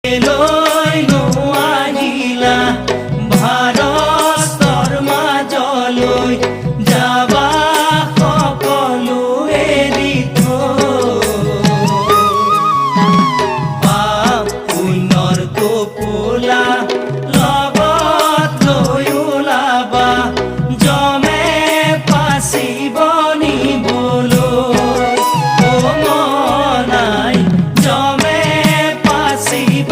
লৈ নোৱাৰিলা ভাৰতৰ মাজলৈ যাবা সকলো এৰি পাপ পুণ্যৰ টোপোলা লগত লৈ ওলাবা জমে পাচিব নিবলৈ মনাই জমে পাচিব